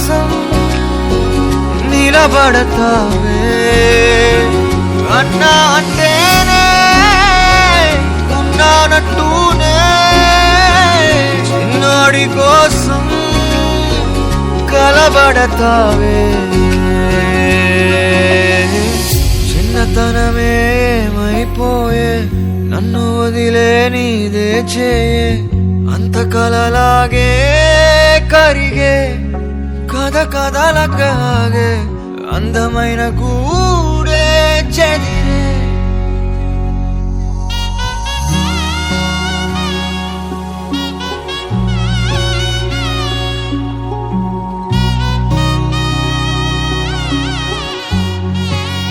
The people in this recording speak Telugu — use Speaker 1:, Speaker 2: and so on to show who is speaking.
Speaker 1: కోసం నిలబడతావే అన్నా అంటేనే ఉన్నానట్టూనే చిన్నోడి కోసం కలబడతావే చిన్నతనమే ఏమైపోయే నన్ను వదిలే నీదే చేయే అంత కలలాగే కరిగే కథ కథలకాగే అందమైన గూడే చెది